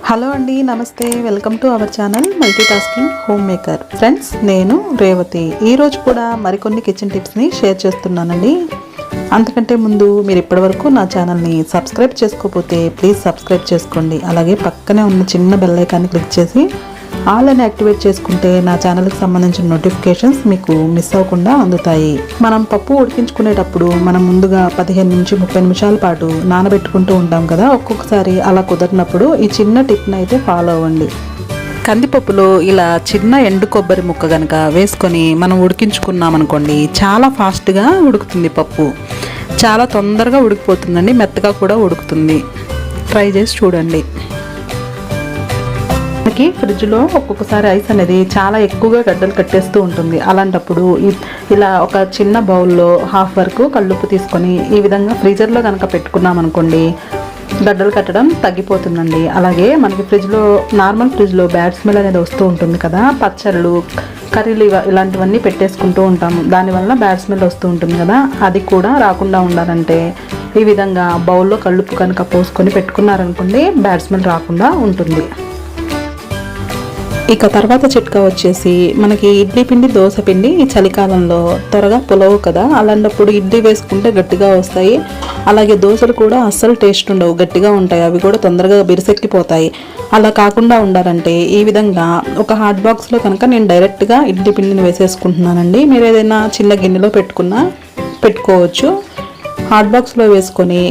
Hello అండి, నమస్తే. Welcome to our channel multi tasking home maker. Friends, నేను రేవతి. ఈరోజు కూడా మరికొన్ని కిచెన్ టిప్స్ని షేర్ చేస్తున్నానండి. అంతకంటే ముందు మీరు ఇప్పటివరకు నా ఛానల్ని సబ్స్క్రైబ్ చేసుకోకపోతే ప్లీజ్ సబ్స్క్రైబ్ చేసుకోండి. అలాగే పక్కనే ఉన్న చిన్న బెల్ ఐకాన్ని క్లిక్ చేసి ఆల్ అని యాక్టివేట్ చేసుకుంటే నా ఛానల్కి సంబంధించిన నోటిఫికేషన్స్ మీకు మిస్ అవ్వకుండా అందుతాయి. మనం పప్పు ఉడికించుకునేటప్పుడు మనం ముందుగా 15 నుంచి 30 నిమిషాల పాటు నానబెట్టుకుంటూ ఉంటాం కదా. ఒక్కొక్కసారి అలా కుదరినప్పుడు ఈ చిన్న టిప్ని అయితే ఫాలో అవ్వండి. కందిపప్పులో ఇలా చిన్న ఎండు కొబ్బరి ముక్క కనుక వేసుకొని మనం ఉడికించుకున్నాం అనుకోండి, చాలా ఫాస్ట్గా ఉడుకుతుంది. పప్పు చాలా తొందరగా ఉడికిపోతుందండి, మెత్తగా కూడా ఉడుకుతుంది. ట్రై చేసి చూడండి. మనకి ఫ్రిడ్జ్లో ఒక్కొక్కసారి ఐస్ అనేది చాలా ఎక్కువగా గడ్డలు కట్టేస్తూ ఉంటుంది. అలాంటప్పుడు ఇలా ఒక చిన్న బౌల్లో హాఫ్ వరకు కల్లుప్పు తీసుకొని ఈ విధంగా ఫ్రీజర్లో కనుక పెట్టుకున్నాం అనుకోండి, గడ్డలు కట్టడం తగ్గిపోతుందండి. అలాగే మనకి నార్మల్ ఫ్రిడ్జ్లో బ్యాడ్ స్మెల్ అనేది వస్తూ ఉంటుంది కదా. పచ్చళ్ళు, కర్రీలు ఇలాంటివన్నీ పెట్టేసుకుంటూ ఉంటాము, దానివల్ల బ్యాడ్ స్మెల్ వస్తూ ఉంటుంది కదా. అది కూడా రాకుండా ఉండాలంటే ఈ విధంగా బౌల్లో కల్లుప్పు కనుక పోసుకొని పెట్టుకున్నారనుకోండి, బ్యాడ్ స్మెల్ రాకుండా ఉంటుంది. ఇక తర్వాత చిట్కా వచ్చేసి, మనకి ఇడ్లీ పిండి, దోశ పిండి ఈ చలికాలంలో త్వరగా పులవు కదా. అలాంటప్పుడు ఇడ్లీ వేసుకుంటే గట్టిగా వస్తాయి. అలాగే దోశలు కూడా అస్సలు టేస్ట్ ఉండవు, గట్టిగా ఉంటాయి. అవి కూడా తొందరగా బిరిసెక్కిపోతాయి. అలా కాకుండా ఉండాలంటే ఈ విధంగా ఒక హాట్ బాక్స్లో కనుక నేను డైరెక్ట్గా ఇడ్లీ పిండిని వేసేసుకుంటున్నానండి. మీరు ఏదైనా చిన్న గిన్నెలో పెట్టుకోవచ్చు. హాట్ బాక్స్లో వేసుకొని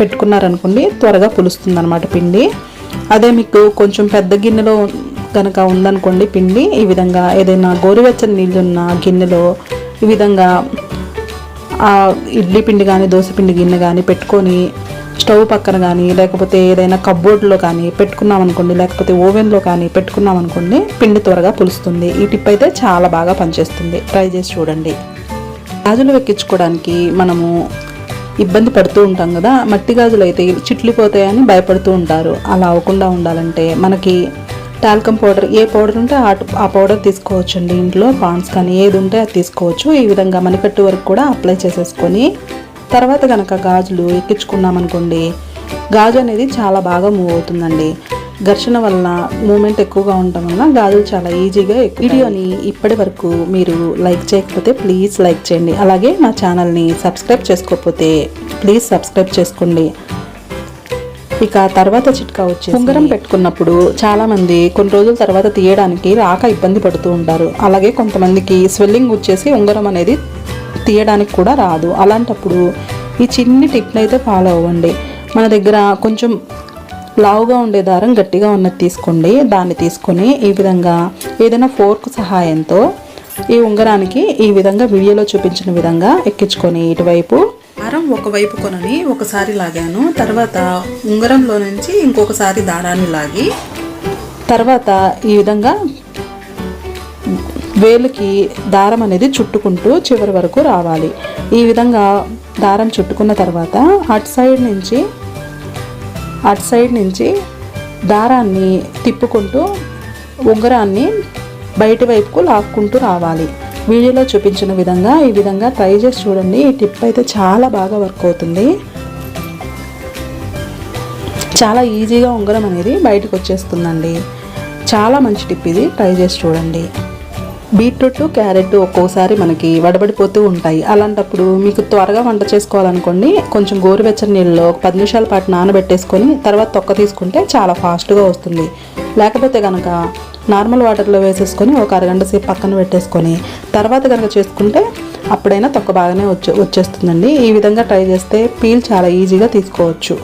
పెట్టుకున్నారనుకోండి, త్వరగా పులుస్తుంది అన్నమాట పిండి. అదే మీకు కొంచెం పెద్ద గిన్నెలో కనుక ఉందనుకోండి పిండి, ఈ విధంగా ఏదైనా గోరువెచ్చని నీళ్ళున్న గిన్నెలో ఈ విధంగా ఇడ్లీ పిండి కానీ దోశ పిండి గిన్నె కానీ పెట్టుకొని స్టవ్ పక్కన కానీ లేకపోతే ఏదైనా కబ్బోర్డ్లో కానీ పెట్టుకున్నాం అనుకోండి, లేకపోతే ఓవెన్లో కానీ పెట్టుకున్నాం అనుకోండి, పిండి త్వరగా పులుస్తుంది. ఈ టిప్ అయితే చాలా బాగా పనిచేస్తుంది. ట్రై చేసి చూడండి. గాజులు ఎక్కించుకోవడానికి మనము ఇబ్బంది పడుతూ ఉంటాం కదా. మట్టి గాజులు అయితే చిట్లిపోతాయని భయపడుతూ ఉంటారు. అలా అవ్వకుండా ఉండాలంటే మనకి టాల్కమ్ పౌడర్, ఏ పౌడర్ ఉంటే ఆ పౌడర్ తీసుకోవచ్చు అండి. ఇంట్లో పాండ్స్ కానీ ఏది ఉంటే అది తీసుకోవచ్చు. ఈ విధంగా మణికట్టు వరకు కూడా అప్లై చేసేసుకొని తర్వాత కనుక గాజులు ఎక్కించుకున్నాం అనుకోండి, గాజు అనేది చాలా బాగా మూవ్ అవుతుందండి. ఘర్షణ వల్ల మూమెంట్ ఎక్కువగా ఉండటం వల్ల గాజులు చాలా ఈజీగా వీడియోని ఇప్పటి వరకు మీరు లైక్ చేయకపోతే ప్లీజ్ లైక్ చేయండి. అలాగే నా ఛానల్ని సబ్స్క్రైబ్ చేసుకోకపోతే ప్లీజ్ సబ్స్క్రైబ్ చేసుకోండి. ఇక తర్వాత చిట్కా వచ్చేసి, ఉంగరం పెట్టుకున్నప్పుడు చాలామంది కొన్ని రోజుల తర్వాత తీయడానికి రాక ఇబ్బంది పడుతూ ఉంటారు. అలాగే కొంతమందికి స్వెల్లింగ్ వచ్చేసి ఉంగరం అనేది తీయడానికి కూడా రాదు. అలాంటప్పుడు ఈ చిన్ని టిప్ని అయితే ఫాలో అవ్వండి. మన దగ్గర కొంచెం లావుగా ఉండే దారం గట్టిగా ఉన్నది తీసుకోండి. దాన్ని తీసుకొని ఈ విధంగా ఏదైనా ఫోర్క్ సహాయంతో ఈ ఉంగరానికి ఈ విధంగా వీడియోలో చూపించిన విధంగా ఎక్కించుకొని ఇటువైపు దారం ఒకవైపు కొనని ఒకసారి లాగాను, తర్వాత ఉంగరంలో నుంచి ఇంకొకసారి దారాన్ని లాగి తర్వాత ఈ విధంగా వేలుకి దారం అనేది చుట్టుకుంటూ చివరి వరకు రావాలి. ఈ విధంగా దారం చుట్టుకున్న తర్వాత అటు సైడ్ నుంచి దారాన్ని తిప్పుకుంటూ ఉంగరాన్ని బయటి వైపుకు లాక్కుంటూ రావాలి. వీడియోలో చూపించిన విధంగా ఈ విధంగా ట్రై చేసి చూడండి. ఈ టిప్ అయితే చాలా బాగా వర్క్ అవుతుంది. చాలా ఈజీగా ఉంగరం అనేది బయటకు వచ్చేస్తుందండి. చాలా మంచి టిప్ ఇది, ట్రై చేసి చూడండి. బీట్రూట్, క్యారెట్ ఒక్కోసారి మనకి వడబడిపోతూ ఉంటాయి. అలాంటప్పుడు మీకు త్వరగా వంట చేసుకోవాలనుకోండి, కొంచెం గోరువెచ్చని నీళ్ళలో 10 నిమిషాల పాటు నానబెట్టేసుకొని తర్వాత తొక్క తీసుకుంటే చాలా ఫాస్ట్గా వస్తుంది. లేకపోతే కనుక నార్మల్ వాటర్లో వేసేసుకొని ఒక అరగంట సేపు పక్కన పెట్టేసుకొని తర్వాత కనుక చేసుకుంటే అప్పుడైనా తొక్క బాగానే వచ్చేస్తుందండి. ఈ విధంగా ట్రై చేస్తే పీల్ చాలా ఈజీగా తీసుకోవచ్చు.